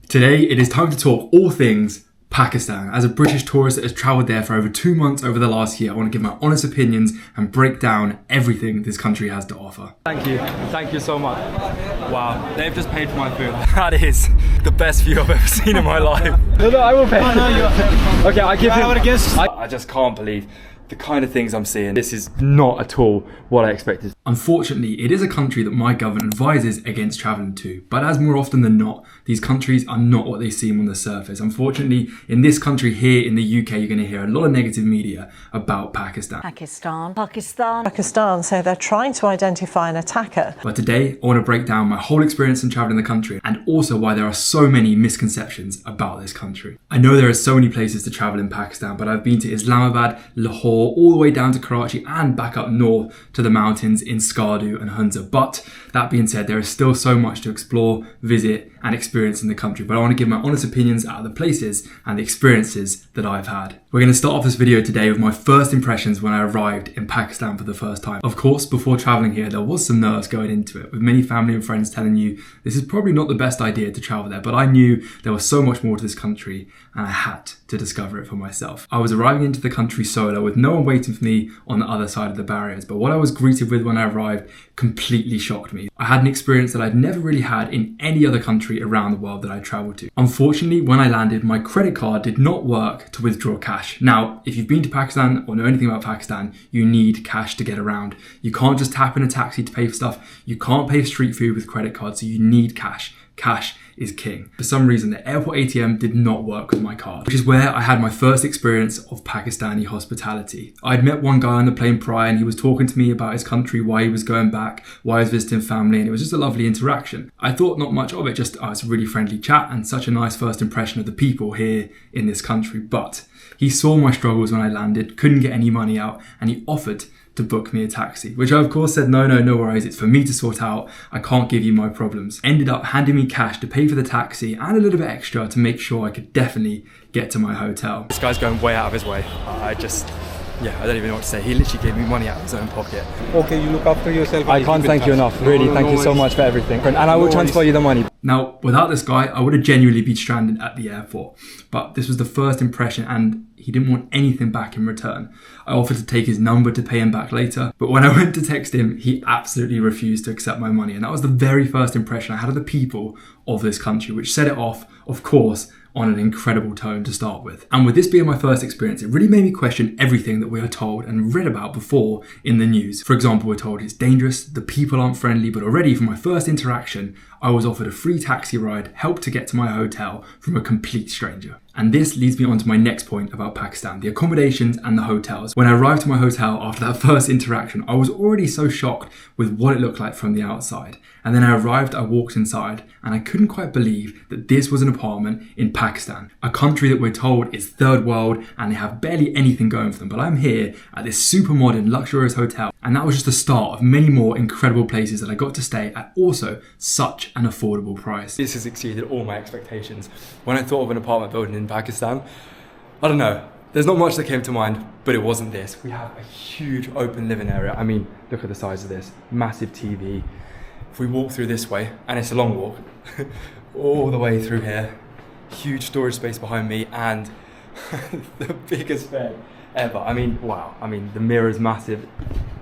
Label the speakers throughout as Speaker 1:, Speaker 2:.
Speaker 1: Today, it is time to talk all things Pakistan. As a British tourist that has travelled there for over 2 months over the last year, I want to give my honest opinions and break down everything this country has to offer.
Speaker 2: Thank you so much. Wow, they've just paid for my food. That is the best view I've ever seen in my life. No, I will pay. Okay, I give him. I just can't believe the kind of things I'm seeing. This is not at all what I expected.
Speaker 1: Unfortunately, it is a country that my government advises against travelling to, but as more often than not, these countries are not what they seem on the surface. Unfortunately, in this country here in the UK, you're going to hear a lot of negative media about Pakistan.
Speaker 3: Pakistan, so they're trying to identify an attacker.
Speaker 1: But today, I want to break down my whole experience in travelling the country and also why there are so many misconceptions about this country. I know there are so many places to travel in Pakistan, but I've been to Islamabad, Lahore, all the way down to Karachi and back up north to the mountains in Skardu and Hunza. But that being said, there is still so much to explore, visit and experience in the country. But I want to give my honest opinions out of the places and the experiences that I've had. We're going to start off this video today with my first impressions when I arrived in Pakistan for the first time. Of course, before traveling here, there was some nerves going into it, with many family and friends telling you this is probably not the best idea to travel there, but I knew there was so much more to this country and I had to discover it for myself. I was arriving into the country solo with no one waiting for me on the other side of the barriers, but what I was greeted with when I arrived completely shocked me. I had an experience that I'd never really had in any other country around the world that I traveled to. Unfortunately, when I landed, my credit card did not work to withdraw cash. Now, if you've been to Pakistan or know anything about Pakistan, you need cash to get around. You can't just tap in a taxi to pay for stuff. You can't pay for street food with credit cards, so you need cash. Cash is king. For some reason, the airport ATM did not work with my card, which is where I had my first experience of Pakistani hospitality. I'd met one guy on the plane prior and he was talking to me about his country, why he was going back, why he was visiting family, and it was just a lovely interaction. I thought not much of it, just it's a really friendly chat and such a nice first impression of the people here in this country. But he saw my struggles when I landed, couldn't get any money out, and he offered to book me a taxi, which I of course said, no worries, it's for me to sort out, I can't give you my problems. Ended up handing me cash to pay for the taxi and a little bit extra to make sure I could definitely get to my hotel.
Speaker 2: This guy's going way out of his way. I don't even know what to say. He literally gave me money out of his own pocket.
Speaker 4: Okay, you look after yourself.
Speaker 2: I can't thank you enough, really. Thank you so much for everything. And I will transfer you the money.
Speaker 1: Now, without this guy, I would have genuinely been stranded at the airport. But this was the first impression and he didn't want anything back in return. I offered to take his number to pay him back later, but when I went to text him, he absolutely refused to accept my money. And that was the very first impression I had of the people of this country, which set it off, of course, on an incredible tone to start with. And with this being my first experience, it really made me question everything that we are told and read about before in the news. For example, we're told it's dangerous, the people aren't friendly, but already from my first interaction, I was offered a free taxi ride, help to get to my hotel from a complete stranger. And this leads me on to my next point about Pakistan, the accommodations and the hotels. When I arrived to my hotel after that first interaction, I was already so shocked with what it looked like from the outside. And then I arrived, I walked inside, and I couldn't quite believe that this was an apartment in Pakistan, a country that we're told is third world and they have barely anything going for them. But I'm here at this super modern, luxurious hotel, and that was just the start of many more incredible places that I got to stay at also such an affordable price.
Speaker 2: This has exceeded all my expectations. When I thought of an apartment building in Pakistan, I don't know, there's not much that came to mind, but it wasn't this. We have a huge open living area. I mean, look at the size of this, massive TV. If we walk through this way, and it's a long walk, all the way through here, huge storage space behind me and the biggest bed ever. I mean, wow. I mean, the mirror is massive.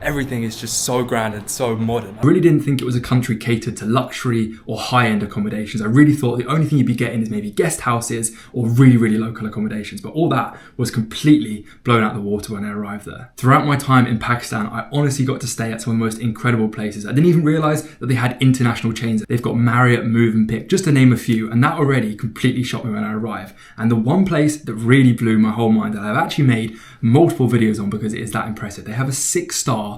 Speaker 2: Everything is just so grand and so modern.
Speaker 1: I really didn't think it was a country catered to luxury or high-end accommodations. I really thought the only thing you'd be getting is maybe guest houses or really local accommodations. But all that was completely blown out the water when I arrived there. Throughout my time in Pakistan, I honestly got to stay at some of the most incredible places. I didn't even realize that they had international chains. They've got Marriott, Move and Pick, just to name a few. And that already completely shocked me when I arrived. And the one place that really blew my whole mind that I've actually made multiple videos on because it is that impressive. They have a 6-star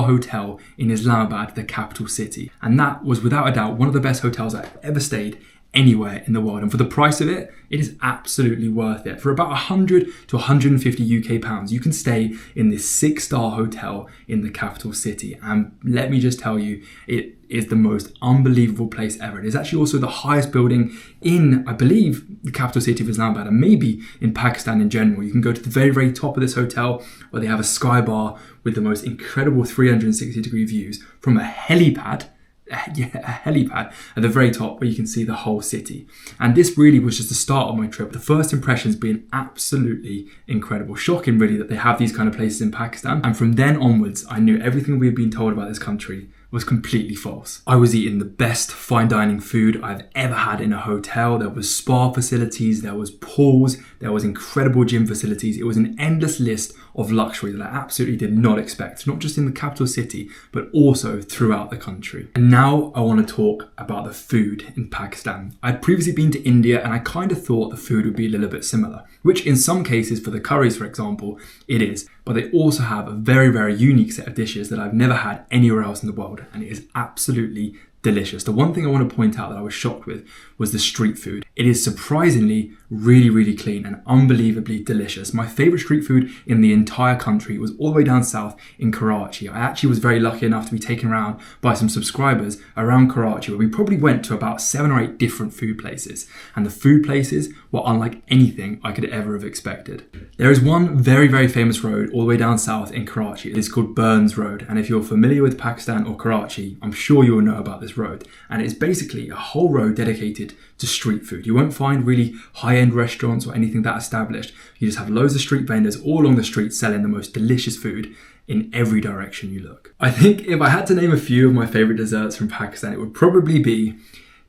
Speaker 1: hotel in Islamabad, the capital city. And that was without a doubt one of the best hotels I've ever stayed anywhere in the world. And for the price of it, it is absolutely worth it. For about 100 to 150 UK pounds, you can stay in this 6-star hotel in the capital city. And let me just tell you, it is the most unbelievable place ever. It is actually also the highest building in, I believe, the capital city of Islamabad and maybe in Pakistan in general. You can go to the very top of this hotel where they have a sky bar with the most incredible 360-degree views from a helipad helipad at the very top where you can see the whole city. And this really was just the start of my trip. The first impressions being absolutely incredible. Shocking really that they have these kind of places in Pakistan. And from then onwards, I knew everything we had been told about this country was completely false. I was eating the best fine dining food I've ever had in a hotel. There was spa facilities, there was pools, there was incredible gym facilities. It was an endless list of luxury that I absolutely did not expect, not just in the capital city, but also throughout the country. And now I want to talk about the food in Pakistan. I'd previously been to India and I kind of thought the food would be a little bit similar, which in some cases for the curries, for example, it is. But they also have a very, very unique set of dishes that I've never had anywhere else in the world. And it is absolutely delicious. The one thing I want to point out that I was shocked with was the street food. It is surprisingly really, really clean and unbelievably delicious. My favorite street food in the entire country was all the way down south in Karachi. I actually was very lucky enough to be taken around by some subscribers around Karachi, where we probably went to about 7 or 8 different food places. And the food places were unlike anything I could ever have expected. There is one very, very famous road all the way down south in Karachi. It is called Burns Road. And if you're familiar with Pakistan or Karachi, I'm sure you will know about this road. And it's basically a whole road dedicated to street food. You won't find really high-end restaurants or anything that established. You just have loads of street vendors all along the street selling the most delicious food in every direction you look. I think if I had to name a few of my favorite desserts from Pakistan, it would probably be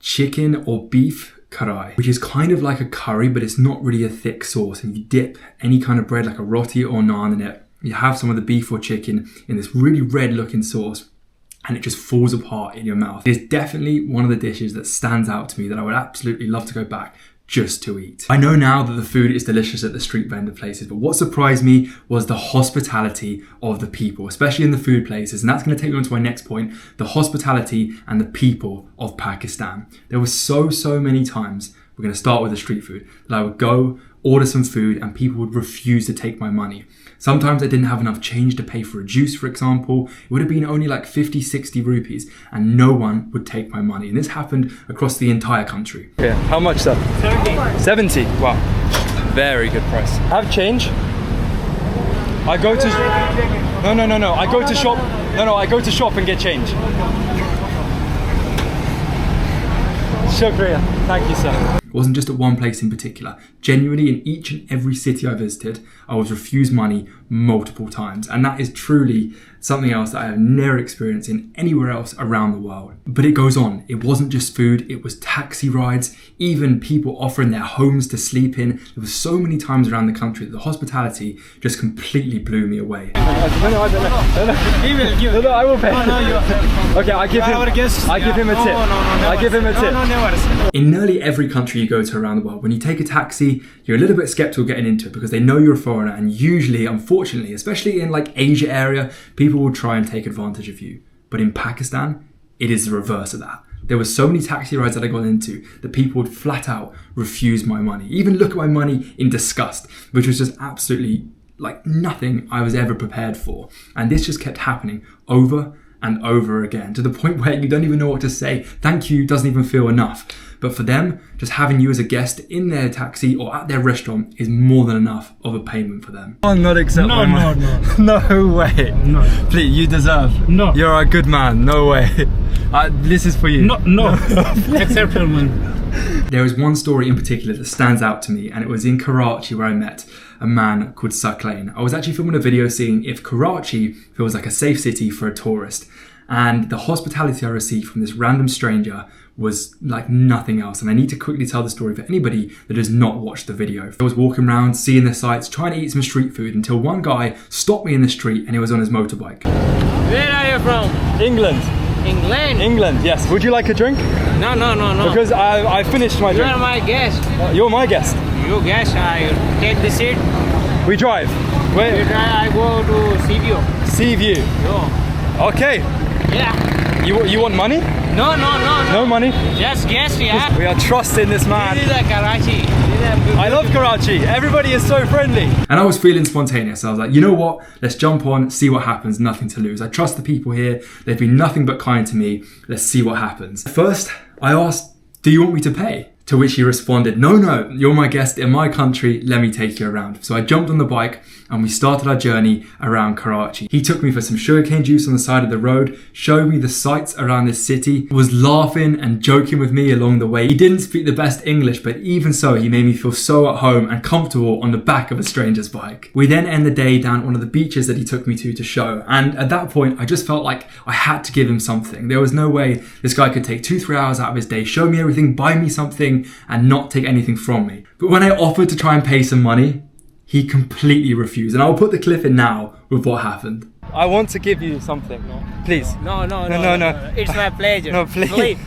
Speaker 1: chicken or beef karai, which is kind of like a curry, but it's not really a thick sauce. And you dip any kind of bread like a roti or naan in it. You have some of the beef or chicken in this really red looking sauce, and it just falls apart in your mouth. It is definitely one of the dishes that stands out to me that I would absolutely love to go back just to eat. I know now that the food is delicious at the street vendor places, but what surprised me was the hospitality of the people, especially in the food places. And that's going to take me on to my next point, the hospitality and the people of Pakistan. There were so many times, we're going to start with the street food, that I would go order some food and people would refuse to take my money. Sometimes I didn't have enough change to pay for a juice, for example. It would have been only like 50, 60 rupees and no one would take my money. And this happened across the entire country.
Speaker 2: Yeah, how much, sir? 70. Wow, very good price. Have change. I go to... No. I go to shop. No, I go to shop and get change. Shukriya. Thank you, sir.
Speaker 1: It wasn't just at one place in particular. Genuinely, in each and every city I visited, I was refused money multiple times. And that is truly something else that I have never experienced in anywhere else around the world. But it goes on. It wasn't just food, it was taxi rides, even people offering their homes to sleep in. There were so many times around the country that the hospitality just completely blew me away.
Speaker 2: No, I will pay. Okay, I give him a tip. I give him a tip.
Speaker 1: In nearly every country you go to around the world, when you take a taxi, you're a little bit skeptical getting into it because they know you're a foreigner, and usually, unfortunately, especially in like Asia area, people will try and take advantage of you. But in Pakistan, it is the reverse of that. There were so many taxi rides that I got into that people would flat out refuse my money, even look at my money in disgust, which was just absolutely like nothing I was ever prepared for. And this just kept happening over and over again, to the point where you don't even know what to say. Thank you doesn't even feel enough. But for them, just having you as a guest in their taxi or at their restaurant is more than enough of a payment for them.
Speaker 2: I'll not accept my money. No way.
Speaker 5: No.
Speaker 2: Please, you deserve.
Speaker 5: No.
Speaker 2: You're a good man. No way. This is for you.
Speaker 5: No. Acceptable man.
Speaker 1: There is one story in particular that stands out to me, and it was in Karachi where I met a man called Saklain. I was actually filming a video seeing if Karachi feels like a safe city for a tourist, and the hospitality I received from this random stranger was like nothing else. And I need to quickly tell the story for anybody that has not watched the video. I was walking around, seeing the sights, trying to eat some street food until one guy stopped me in the street and he was on his motorbike.
Speaker 6: Where are you from?
Speaker 2: England. England, yes. Would you like a drink?
Speaker 6: No.
Speaker 2: Because I finished my drink.
Speaker 6: You are my guest.
Speaker 2: You're my guest.
Speaker 6: You guest, I take the seat.
Speaker 2: We drive. Where?
Speaker 6: You drive, I go to Seaview.
Speaker 2: Seaview.
Speaker 6: No.
Speaker 2: Okay.
Speaker 6: Yeah.
Speaker 2: You want money?
Speaker 6: No.
Speaker 2: No money?
Speaker 6: Just guest, yeah.
Speaker 2: We are trusting this man.
Speaker 6: This is a Karachi.
Speaker 2: I love Karachi. Everybody is so friendly.
Speaker 1: And I was feeling spontaneous. I was like, you know what? Let's jump on, see what happens, nothing to lose. I trust the people here. They've been nothing but kind to me. Let's see what happens. First, I asked, do you want me to pay? To which he responded, no, you're my guest in my country, let me take you around. So I jumped on the bike and we started our journey around Karachi. He took me for some sugarcane juice on the side of the road, showed me the sights around this city, was laughing and joking with me along the way. He didn't speak the best English, but even so, he made me feel so at home and comfortable on the back of a stranger's bike. We then end the day down one of the beaches that he took me to show. And at that point, I just felt like I had to give him something. There was no way this guy could take 2-3 hours out of his day, show me everything, buy me something, and not take anything from me. But when I offered to try and pay some money, he completely refused. And I'll put the clip in now with what happened.
Speaker 2: I want to give you something. Please.
Speaker 6: No.
Speaker 2: No.
Speaker 6: It's my pleasure.
Speaker 2: No, please.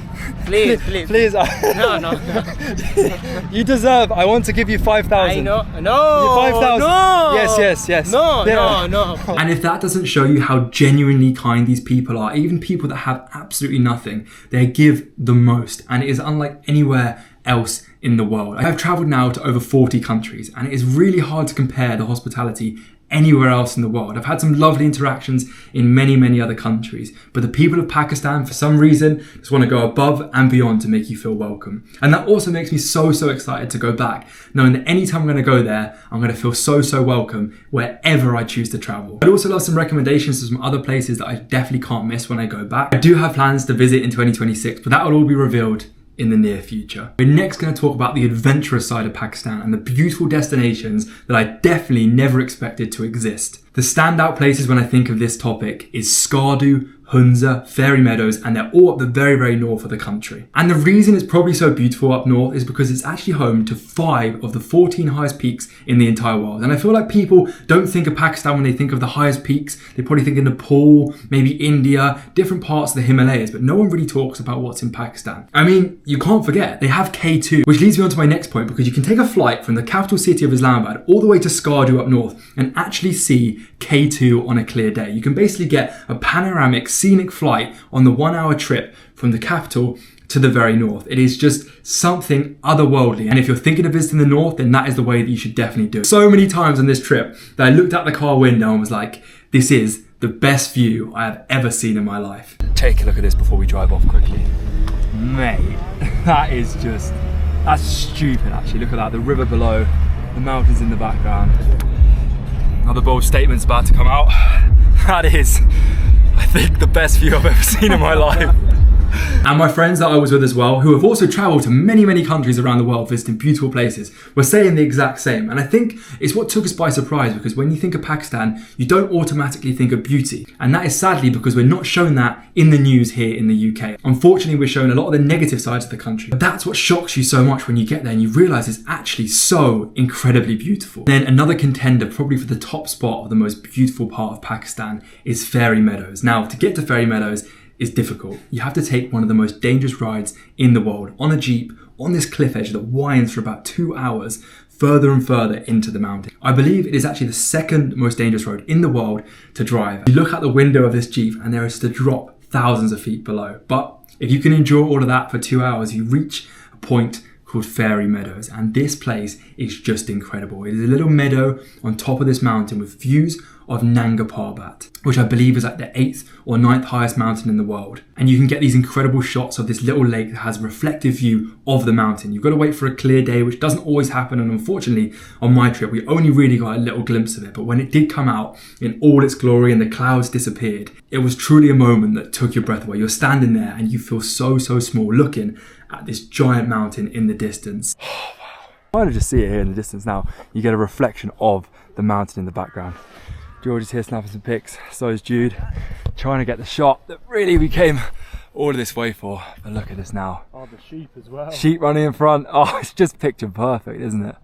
Speaker 6: Please.
Speaker 2: Please.
Speaker 6: No.
Speaker 2: You deserve. I want to give you 5,000.
Speaker 6: I know. No.
Speaker 2: 5,000.
Speaker 6: No.
Speaker 2: Yes.
Speaker 6: No.
Speaker 1: And if that doesn't show you how genuinely kind these people are, even people that have absolutely nothing, they give the most. And it is unlike anywhere else in the world. I've traveled now to over 40 countries, and it is really hard to compare the hospitality anywhere else in the world. I've had some lovely interactions in many other countries, but the people of Pakistan, for some reason, just want to go above and beyond to make you feel welcome. And that also makes me so excited to go back, knowing that anytime I'm going to go there, I'm going to feel so welcome wherever I choose to travel. I'd also love some recommendations to some other places that I definitely can't miss when I go back. I do have plans to visit in 2026, but that will all be revealed in the near future. We're next going to talk about the adventurous side of Pakistan and the beautiful destinations that I definitely never expected to exist. The standout places when I think of this topic is Skardu, Hunza, Fairy Meadows, and they're all up the very north of the country. And the reason it's probably so beautiful up north is because it's actually home to 5 of the 14 highest peaks in the entire world. And I feel like people don't think of Pakistan when they think of the highest peaks. They probably think of Nepal, maybe India, different parts of the Himalayas, but no one really talks about what's in Pakistan. I mean, you can't forget, they have K2, which leads me on to my next point, because you can take a flight from the capital city of Islamabad all the way to Skardu up north and actually see K2 on a clear day. You can basically get a panoramic scenic flight on the 1-hour trip from the capital to the very north. It is just something otherworldly. And if you're thinking of visiting the north, then that is the way that you should definitely do it. So many times on this trip that I looked out the car window and was like, this is the best view I have ever seen in my life.
Speaker 2: Take a look at this before we drive off quickly. Mate, that's stupid actually. Look at that, the river below, the mountains in the background. Another bold statement's about to come out. That is, I think, the best view I've ever seen in my life.
Speaker 1: And my friends that I was with as well, who have also travelled to many countries around the world visiting beautiful places, were saying the exact same. And I think it's what took us by surprise, because when you think of Pakistan, you don't automatically think of beauty. And that is sadly because we're not shown that in the news here in the UK. Unfortunately, we're shown a lot of the negative sides of the country. But that's what shocks you so much when you get there and you realise it's actually so incredibly beautiful. Then another contender, probably for the top spot of the most beautiful part of Pakistan, is Fairy Meadows. Now, to get to Fairy Meadows is difficult. You have to take one of the most dangerous rides in the world on a jeep on this cliff edge that winds for about 2 hours further and further into the mountain. I believe it is actually the second most dangerous road in the world to drive. You look out the window of this jeep and there is the drop thousands of feet below. But if you can endure all of that for 2 hours, you reach a point called Fairy Meadows, and this place is just incredible. It is a little meadow on top of this mountain with views of Nanga Parbat, which I believe is like the 8th or 9th highest mountain in the world. And you can get these incredible shots of this little lake that has a reflective view of the mountain. You've got to wait for a clear day, which doesn't always happen, and unfortunately on my trip we only really got a little glimpse of it. But when it did come out in all its glory and the clouds disappeared, it was truly a moment that took your breath away. You're standing there and you feel so small looking at this giant mountain in the distance.
Speaker 2: Oh, wow. I want to just see it here in the distance now. You get a reflection of the mountain in the background. George is here snapping some pics, so is Jude, trying to get the shot that really we came all of this way for. But look at this now.
Speaker 5: Oh, the sheep as well.
Speaker 2: Sheep running in front. Oh, it's just picture perfect, isn't it?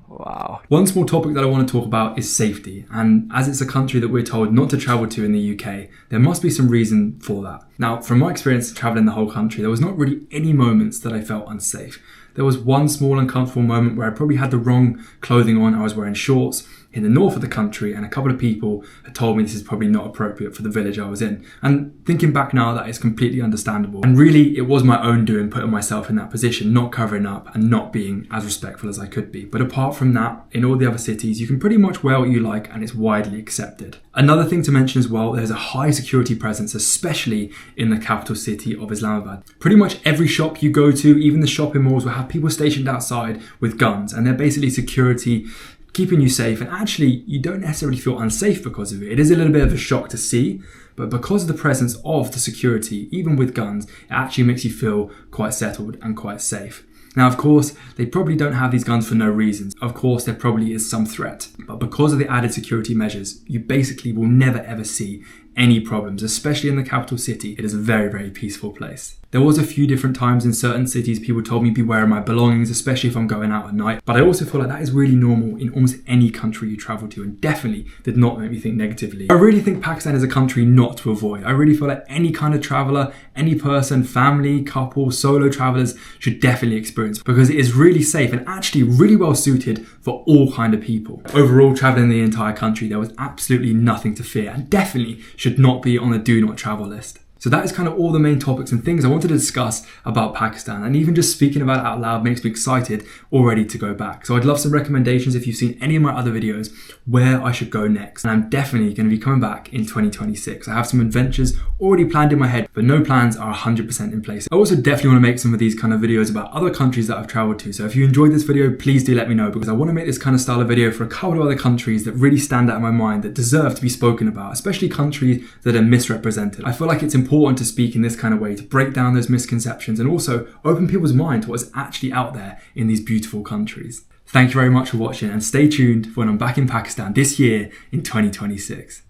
Speaker 2: Wow.
Speaker 1: One small topic that I want to talk about is safety, and as it's a country that we're told not to travel to in the UK, there must be some reason for that. Now, from my experience travelling the whole country, there was not really any moments that I felt unsafe. There was one small uncomfortable moment where I probably had the wrong clothing on. I was wearing shorts. in the north of the country, and a couple of people had told me this is probably not appropriate for the village I was in. And thinking back now, that is completely understandable. And really, it was my own doing putting myself in that position, not covering up and not being as respectful as I could be. But apart from that, in all the other cities, you can pretty much wear what you like and it's widely accepted. Another thing to mention as well, there's a high security presence, especially in the capital city of Islamabad. Pretty much every shop you go to, even the shopping malls, will have people stationed outside with guns, and they're basically security keeping you safe. And actually, you don't necessarily feel unsafe because of it. It is a little bit of a shock to see, but because of the presence of the security, even with guns, it actually makes you feel quite settled and quite safe. Now, of course, they probably don't have these guns for no reasons. Of course, there probably is some threat, but because of the added security measures, you basically will never ever see any problems, especially in the capital city. It is a very, very peaceful place. There was a few different times in certain cities people told me to be wearing my belongings, especially if I'm going out at night. But I also feel like that is really normal in almost any country you travel to, and definitely did not make me think negatively. I really think Pakistan is a country not to avoid. I really feel like any kind of traveller, any person, family, couple, solo travellers should definitely experience, because it is really safe and actually really well suited for all kind of people. Overall, travelling the entire country, there was absolutely nothing to fear, and definitely should not be on the do not travel list. So that is kind of all the main topics and things I wanted to discuss about Pakistan, and even just speaking about it out loud makes me excited already to go back. So I'd love some recommendations if you've seen any of my other videos where I should go next. And I'm definitely going to be coming back in 2026. I have some adventures already planned in my head, but no plans are 100% in place. I also definitely want to make some of these kind of videos about other countries that I've traveled to. So if you enjoyed this video, please do let me know, because I want to make this kind of style of video for a couple of other countries that really stand out in my mind, that deserve to be spoken about, especially countries that are misrepresented. I feel like it's important to speak in this kind of way, to break down those misconceptions and also open people's mind to what's actually out there in these beautiful countries. Thank you very much for watching, and stay tuned for when I'm back in Pakistan this year in 2026.